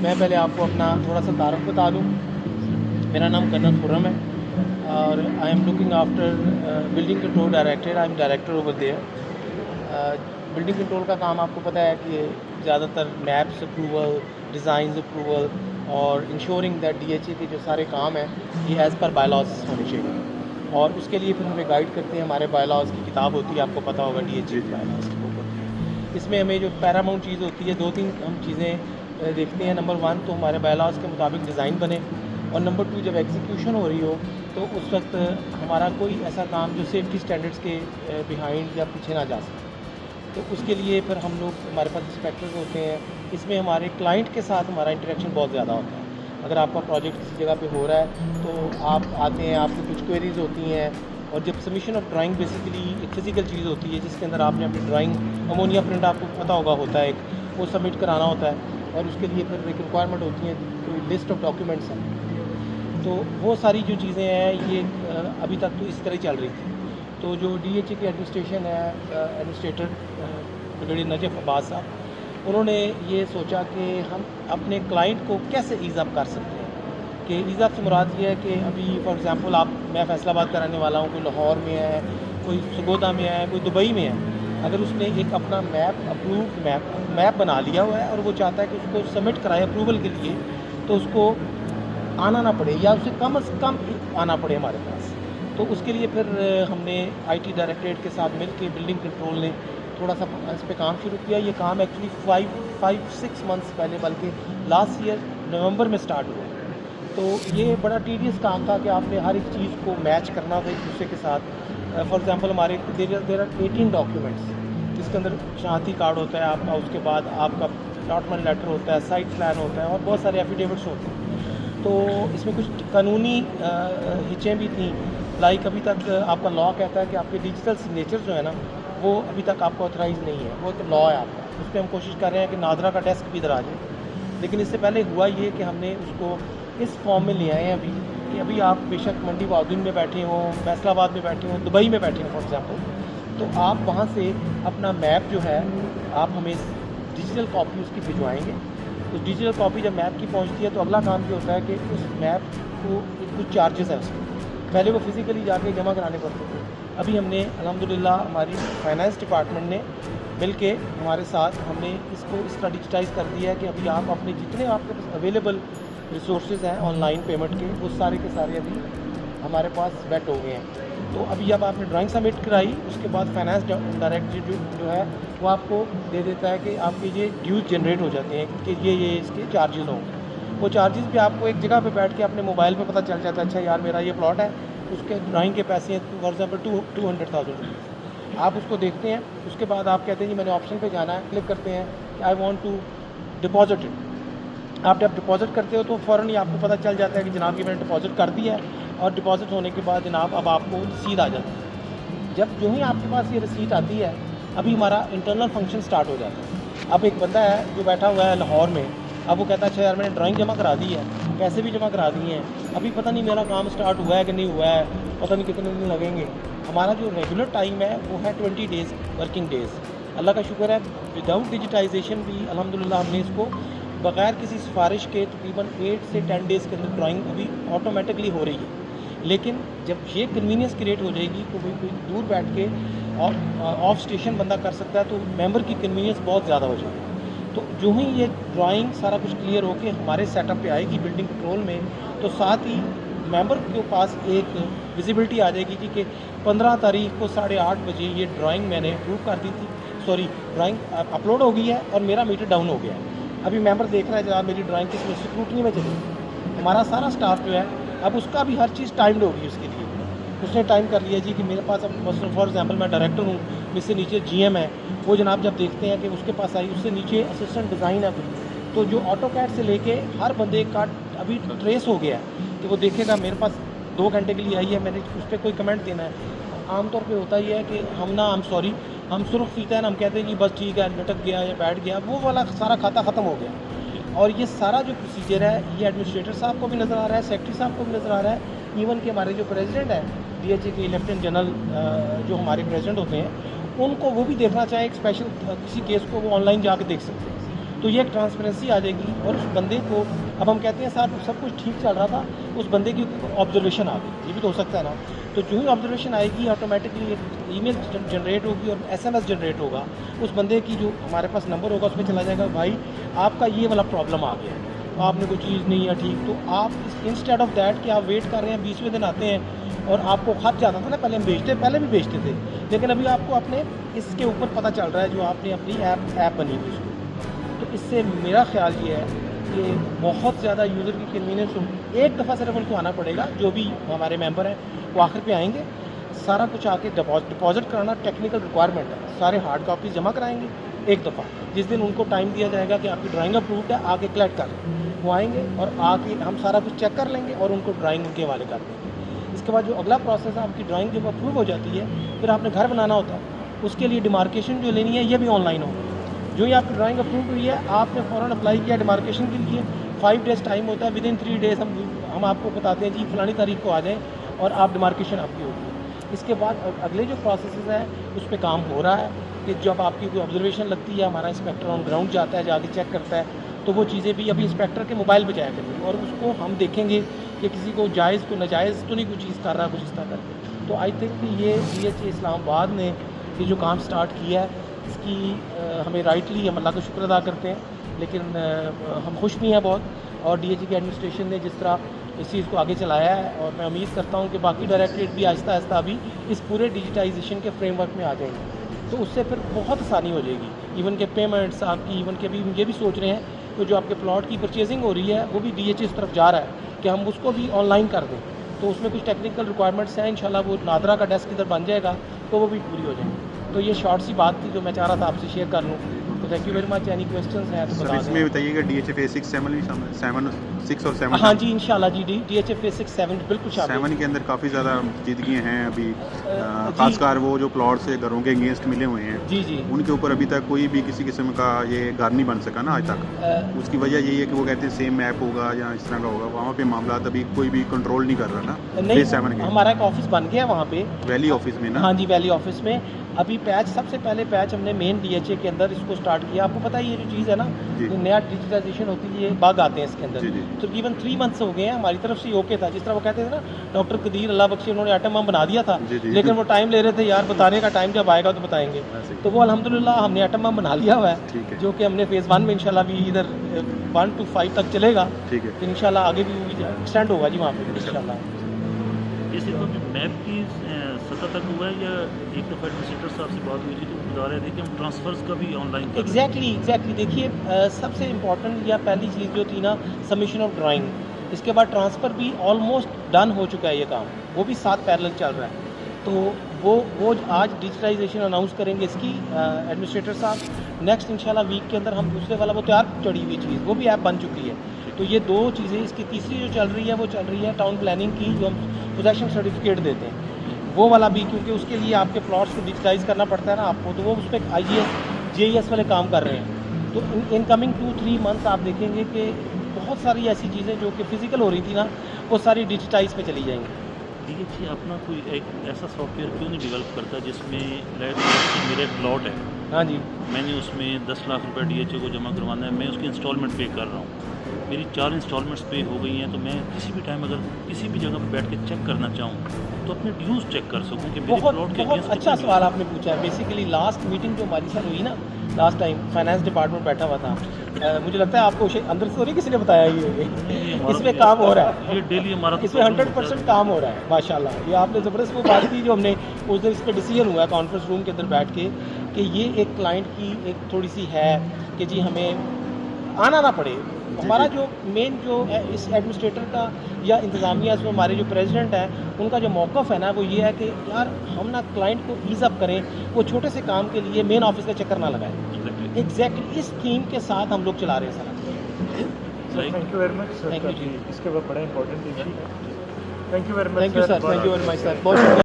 मैं पहले आपको अपना थोड़ा सा तारुफ बता दूँ। मेरा नाम कर्नल खुर्रम है और I am looking after building control director. I am director over there. Building control का काम आपको पता है कि ज़्यादातर मैप्स अप्रूवल, डिज़ाइन अप्रूवल और इंश्योरिंग दैट DHA के जो सारे काम हैं ये एज़ पर बायलॉज होने चाहिए, और उसके लिए फिर हमें गाइड करते हैं। हमारे बायलॉज की किताब होती है, आपको पता होगा, DHA की बायलॉज की बुक होती है। इसमें हमें जो पैरामाउंट चीज़ होती है, 2-3 हम चीज़ें देखते हैं। नंबर 1 तो हमारे बायलॉज के मुताबिक डिज़ाइन बने, और नंबर 2 जब एग्जीक्यूशन हो रही हो तो उस वक्त हमारा कोई ऐसा काम जो सेफ्टी स्टैंडर्ड्स के बिहाइंड या पीछे ना जा सके। तो उसके लिए फिर हम लोग, हमारे पास इंस्पेक्टर्स होते हैं। इसमें हमारे क्लाइंट के साथ हमारा इंटरेक्शन बहुत ज़्यादा होता है। अगर आपका प्रोजेक्ट किसी जगह पे हो रहा है तो आप आते हैं, आपकी कुछ क्वेरीज होती हैं, और जब सबमिशन ऑफ ड्राइंग बेसिकली एक फ़िज़िकल चीज़ होती है जिसके अंदर आपने अपनी ड्राइंग, अमोनिया प्रिंट आपको पता होगा होता है एक, वो सबमिट कराना होता है, और उसके लिए फिर एक रिक्वायरमेंट होती है, कोई लिस्ट ऑफ डॉक्यूमेंट्स हैं। तो वो सारी जो चीज़ें हैं ये अभी तक तो इस तरह चल रही थी। तो जो DHA की एडमिनिस्ट्रेशन है, एडमिनिस्ट्रेटर बड़े नजफ़ अब्बास साहब, उन्होंने ये सोचा कि हम अपने क्लाइंट को कैसे ईज़ अप कर सकते हैं। कि ईज़ अप से मुराद ये है कि अभी फॉर एग्ज़ाम्पल मैं फैसलाबाद कराने वाला हूँ, कोई लाहौर में है, कोई सरगोदा में है, कोई दुबई में है। अगर उसने एक अपना अप्रूव्ड मैप बना लिया हुआ है और वो चाहता है कि उसको सबमिट कराए अप्रूवल के लिए, तो उसको आना ना पड़े, या उसे कम से कम आना पड़े हमारे पास। तो उसके लिए फिर हमने IT डायरेक्टरेट के साथ मिल के बिल्डिंग कंट्रोल ने थोड़ा सा इस पे काम शुरू किया। ये काम एक्चुअली 5-6 मंथ्स पहले, बल्कि लास्ट ईयर नवंबर में स्टार्ट हुआ। तो ये बड़ा टीडियस काम था कि आपने हर एक चीज़ को मैच करना था एक दूसरे के साथ। फॉर एग्ज़ाम्पल हमारे देर आर 18 डॉक्यूमेंट्स, जिसके अंदर शनाख्ती कार्ड होता है आपका, उसके बाद आपका अलॉटमेंट लेटर होता है, साइट प्लान होता है, और बहुत सारे एफिडेविट्स होते हैं। तो इसमें कुछ कानूनी हिचें भी थी। लाइक अभी तक आपका लॉ कहता है कि आपके डिजिटल सिग्नेचर जो है ना, वो अभी तक आपको ऑथराइज़ नहीं है, वो तो लॉ है आपका। उस पर हम कोशिश कर रहे हैं कि नादरा का डेस्क भी इधर आ जाए। लेकिन इससे पहले हुआ ये कि हमने उसको इस फॉर्म में ले आए हैं अभी, कि अभी आप बेशक मंडी बहादुर में बैठे हों, फैसलाबाद में बैठे हों, दुबई में बैठे हों फॉर एग्ज़ाम्पल, तो आप वहाँ से अपना मैप जो है आप हमें डिजिटल कॉपी उसकी भिजवाएँगे। उस डिजिटल कॉपी जब मैप की पहुंचती है तो अगला काम ये होता है कि उस मैप को कुछ चार्जेस है उसके, पहले वो फिज़िकली जाके जमा कराने पड़ते थे। अभी हमने अल्हम्दुलिल्लाह हमारी फाइनेंस डिपार्टमेंट ने मिल के हमारे साथ हमने इसको इस तरह डिजिटाइज़ कर दिया है कि अभी आप अपने जितने आपके पास अवेलेबल रिसोर्सेज हैं ऑनलाइन पेमेंट के, वो सारे के सारे अभी हमारे पास वेट हो गए हैं। तो अभी जब आपने ड्राइंग सबमिट कराई, उसके बाद फाइनेंस डायरेक्टर जो है वो आपको दे देता है कि आपके ये ड्यूज जनरेट हो जाते हैं कि ये इसके चार्जेस होंगे। वो चार्जेस भी आपको एक जगह पे बैठ के अपने मोबाइल पे पता चल जाता है, अच्छा यार मेरा ये प्लॉट है, उसके ड्राइंग के पैसे हैं फॉर एग्जाम्पल 200,000 रुपीज़। आप उसको देखते हैं, उसके बाद आप कहते हैं जी मैंने ऑप्शन पे जाना है, क्लिक करते हैं कि I want to deposit it. आप जब डिपॉजिट करते हो तो फ़ौरन ही आपको पता चल जाता है कि जनाब ये मैंने डिपॉजिट कर दिया है, और डिपॉजिट होने के बाद जनाब अब आपको रसीद आ जाती है। जब जो ही आपके पास ये रसीद आती है, अभी हमारा इंटरनल फंक्शन स्टार्ट हो जाता है। अब एक बंदा है जो बैठा हुआ है लाहौर में, अब वो कहता है अच्छा यार मैंने ड्राइंग जमा करा दी है, पैसे भी जमा करा दिए हैं, अभी पता नहीं मेरा काम स्टार्ट हुआ है कि नहीं हुआ है, पता नहीं कितने दिन लगेंगे। हमारा जो रेगुलर टाइम है वो है 20 डेज़ वर्किंग डेज़। अल्लाह का शुक्र है विदाउट डिजिटाइजेशन भी अल्हम्दुलिल्लाह हमने इसको बग़ैर किसी सिफारिश के तकरीबन 8 से 10 डेज़ के अंदर ड्राइंग अभी ऑटोमेटिकली हो रही है। लेकिन जब ये कन्वीनियंस क्रिएट हो जाएगी तो कोई दूर बैठ के और ऑफ स्टेशन बंदा कर सकता है, तो मेंबर की कन्वीनियंस बहुत ज़्यादा हो जाएगी। तो जो ही ये ड्राइंग सारा कुछ क्लियर होके हमारे सेटअप पे आएगी बिल्डिंग कंट्रोल में, तो साथ ही मेंबर के पास एक विजिबिलिटी आ जाएगी कि 15 तारीख को 8:30 बजे ये ड्राइंग मैंने अप्रूव कर दी थी, सॉरी ड्राइंग अपलोड हो गई है और मेरा मीटर डाउन हो गया है। अभी मेंबर देख रहा है जनाब मेरी ड्राइंग किस में स्क्रूटनी में चली। हमारा सारा स्टाफ जो है अब उसका भी हर चीज़ टाइम्ड होगी उसके लिए। उसने टाइम कर लिया जी कि मेरे पास अब मसलन फॉर एग्जांपल मैं डायरेक्टर हूँ, मुझसे नीचे GM है, वो जनाब जब देखते हैं कि उसके पास आई, उससे नीचे असिस्टेंट डिज़ाइन है, तो जो ऑटोकैड से लेके हर बंदे का अभी ट्रेस हो गया है कि वो देखेगा मेरे पास 2 घंटे के लिए आई है, मैंने उस पर कोई कमेंट देना है। आमतौर पे होता ही है कि हम सॉरी हम सुर्ख फीता है ना, हम कहते हैं कि बस ठीक है लटक गया या बैठ गया, वो वाला सारा खाता ख़त्म हो गया। और ये सारा जो प्रोसीजर है ये एडमिनिस्ट्रेटर साहब को भी नज़र आ रहा है, सेक्रेटरी साहब को भी नज़र आ रहा है, इवन कि हमारे जो प्रेसिडेंट है DHA के लेफ्टिनेंट जनरल जो हमारे प्रेसिडेंट होते हैं, उनको वो भी देखना चाहे एक स्पेशल किसी केस को वो ऑनलाइन जाके देख सकते हैं। तो ये एक ट्रांसपेरेंसी आ जाएगी और उस बंदे को, अब हम कहते हैं सर सब कुछ ठीक चल रहा था, उस बंदे की ऑब्जर्वेशन आ गई, ये भी तो हो सकता है ना। तो जो ही ऑब्जर्वेशन आएगी ऑटोमेटिकली ईमेल जनरेट होगी और एसएमएस जनरेट होगा, उस बंदे की जो हमारे पास नंबर होगा उसमें चला जाएगा, भाई आपका ये वाला प्रॉब्लम आ गया, आपने कोई चीज़ नहीं है ठीक। तो आप इंस्टेड ऑफ दैट कि आप वेट कर रहे हैं 20वें दिन आते हैं और आपको खत जाता था ना, पहले हम पहले भी बेचते थे, लेकिन अभी आपको अपने इसके ऊपर पता चल रहा है जो आपने अपनी ऐप बनी हुई उसको। तो इससे मेरा ख्याल ये है कि बहुत ज़्यादा यूज़र की कन्वीनियंस होगी। एक दफ़ा सिर्फ उनको आना पड़ेगा, जो भी हमारे मेंबर हैं वो आखिर पे आएंगे, सारा कुछ आके डिपॉजिट कराना टेक्निकल रिक्वायरमेंट है, सारे हार्ड कॉपीज जमा कराएंगे एक दफ़ा। जिस दिन उनको टाइम दिया जाएगा कि आपकी ड्राइंग अप्रूव्ड है, आके कलेक्ट कर लें, वो आएंगे और आके हम सारा कुछ चेक कर लेंगे और उनको ड्राइंग उनके हवाले कर देंगे। इसके बाद जो अगला प्रोसेस है, आपकी ड्राइंग जब अप्रूव हो जाती है, फिर आपने घर बनाना होता है, उसके लिए डिमार्केशन जो लेनी है ये भी ऑनलाइन होगी। जो ही आपकी ड्राइंग अप्रूव हुई है, आपने फ़ौरन अप्लाई किया डिमार्केशन के लिए, 5 डेज़ टाइम होता है, विदिन 3 डेज़ हम आपको बताते हैं जी फलानी तारीख को आ जाएँ और आप डिमार्केशन आपकी होगी। इसके बाद अगले जो प्रोसेस है उस पर काम हो रहा है कि जब आपकी कोई ऑब्जर्वेशन लगती है, हमारा इंस्पेक्टर ऑन ग्राउंड जाता है, जाके चेक करता है, तो वो चीज़ें भी अभी इंस्पेक्टर के मोबाइल पर जाया करेंगे और उसको हम देखेंगे कि किसी को जायज़ को नाजायज़ तो नहीं कोई चीज़ कर रहा कुछ इस तरह करके। तो आई थिंक कि ये DHA इस्लामाबाद ने ये जो काम स्टार्ट किया है, इसकी हमें राइटली हम अल्लाह का शुक्र अदा करते हैं, लेकिन हम खुश भी हैं बहुत। और DHA की एडमिनिस्ट्रेशन ने जिस तरह इस चीज़ को आगे चलाया है, और मैं उम्मीद करता हूँ कि बाकी डायरेक्टरेट भी आहिस्ता आहिस्ता अभी इस पूरे डिजिटाइजेशन के फ्रेमवर्क में आ जाएंगे, तो उससे फिर बहुत आसानी हो जाएगी। इवन के पेमेंट्स आपकी, इवन के अभी ये भी सोच रहे हैं कि जो आपके प्लॉट की परचेजिंग हो रही है वो भी DHA इस तरफ जा रहा है कि हम उसको भी ऑनलाइन कर दें। तो उसमें कुछ टेक्निकल रिक्वायरमेंट्स हैं, इंशाल्लाह वो नादरा का डेस्क इधर बन जाएगा तो वो भी पूरी हो जाएंगी। तो ये शॉर्ट सी बात थी जो मैं चाह रहा था आपसे शेयर कर लूँ। तो thank you very much. Any questions हैं तो बता दें। इसमें बताइएगा DHA फेज 6 7 भी शामिल, 7 6 और 7? हाँ जी इंशाल्लाह जी, DHA फेज 6 7 बिल्कुल शामिल। 7 के अंदर काफ़ी ज़्यादा पेचीदगियाँ हैं अभी, खासकर वो जो प्लॉट से घरों के अगेंस्ट मिले हुए हैं जी जी, उनके ऊपर अभी तक कोई भी किसी किस्म का ये घर नहीं बन सका ना आज तक। उसकी वजह यही है कि वो कहते हैं सेम मैप होगा या इस तरह का होगा, वहाँ पे मामला अभी कोई भी कंट्रोल नहीं कर रहा ना। नहीं, 7 के हमारा एक ऑफिस बन गया वहाँ पे, वैली ऑफिस में ना। हाँ जी, वैली ऑफिस में अभी पैच, सबसे पहले पैच हमने मेन DHA के अंदर इसको स्टार्ट किया। आपको पता है ये जो चीज़ है ना, नया डिजिटाइजेशन होती है, ये बग आते हैं इसके अंदर। तो तकरीबन 3 मंथ्स हो गए हैं, हमारी तरफ से ओके था। जिस तरह वो कहते थे ना डॉक्टर कदीर अल्लाह बख्शे, उन्होंने आइटम बम बना दिया था, लेकिन वो टाइम ले रहे थे यार, बताने का टाइम जब आएगा तो बताएंगे। तो वो अल्हम्दुलिल्लाह हमने आइटम बम बना लिया हुआ है, जो कि हमने फेज़ 1 में इंशाल्लाह भी इधर 1 to 5 तक चलेगा। तो इंशाल्लाह आगे भी एक्सटेंड होगा जी वहाँ पे इंशाल्लाह। ये सिर्फ मैप की सतह तक हुआ है या एक दफ़ा एडमिनिस्ट्रेटर साहब से बात हुई थी तो बता रहे थे कि हम ट्रांसफ़र्स का भी ऑनलाइन कर एग्जैक्टली देखिए, सबसे इम्पॉर्टेंट या पहली चीज़ जो थी ना, सबमिशन ऑफ ड्राइंग, इसके बाद ट्रांसफ़र भी ऑलमोस्ट डन हो चुका है ये काम, वो भी साथ पैरेलल चल रहा है। तो वो आज डिजिटाइजेशन अनाउंस करेंगे इसकी एडमिनिस्ट्रेटर साहब। नेक्स्ट इंशाल्लाह वीक के अंदर हम दूसरे वाला, वो तैयार चढ़ी हुई चीज़, वो भी ऐप बन चुकी है। तो ये 2 चीज़ें, इसकी तीसरी जो चल रही है वो चल रही है टाउन प्लानिंग की, जो हम पोजेशन सर्टिफिकेट देते हैं, वो वाला भी, क्योंकि उसके लिए आपके प्लॉट्स को डिजिटाइज करना पड़ता है ना आपको, तो वो उस पर IGS JES वाले काम कर रहे हैं। तो इन कमिंग 2-3 मंथ्स आप देखेंगे कि बहुत सारी ऐसी चीज़ें जो कि फ़िज़िकल हो रही थी ना, वो सारी डिजिटाइज पे चली जाएंगी। DHA अपना कोई एक ऐसा सॉफ्टवेयर क्यों नहीं डेवलप करता जिसमें मेरा एक प्लॉट है, हाँ जी, मैंने उसमें 10 लाख रुपए DHA को जमा करवाना है, मैं उसकी इंस्टॉलमेंट पे कर रहा हूँ, मेरी 4 इंस्टॉलमेंट्स पे हो गई हैं, तो मैं किसी भी टाइम अगर किसी भी जगह पे बैठ के चेक करना चाहूँ तो अपने ड्यूज़ चेक कर सकूँ कि मेरे प्लॉट के बहुत अच्छा सवाल आपने पूछा है। बेसिकली लास्ट मीटिंग जो हमारी साथ हुई ना, लास्ट टाइम फाइनेंस डिपार्टमेंट बैठा हुआ था, मुझे लगता है आपको अंदर से नहीं किसी ने बताया ये इसमें काम हो रहा है, ये डेली हमारा इसमें 100% काम हो रहा है माशाल्लाह। ये आपने ज़बरदस्त वो बात की जो हमने उस दिन इस पर डिसीजन हुआ कॉन्फ्रेंस रूम के अंदर बैठ के, कि ये एक क्लाइंट की एक थोड़ी सी है कि जी हमें आना ना पड़े। हमारा जो मेन जो इस एडमिनिस्ट्रेटर का या इंतज़ामिया इसमें हमारे जो प्रेसिडेंट हैं उनका जो मौक़िफ़ है ना, वो ये है कि यार हम ना क्लाइंट को ईज़ अप करें, वो छोटे से काम के लिए मेन ऑफिस का चक्कर ना लगाएं। एग्जैक्टली इस थीम के साथ हम लोग चला रहे हैं सारा। Thank you very much sir, thank you ji, इसके बाद बड़ा इंपॉर्टेंट इशू है। Thank you very much thank you sir, thank you very much sir, बहुत शुक्रिया।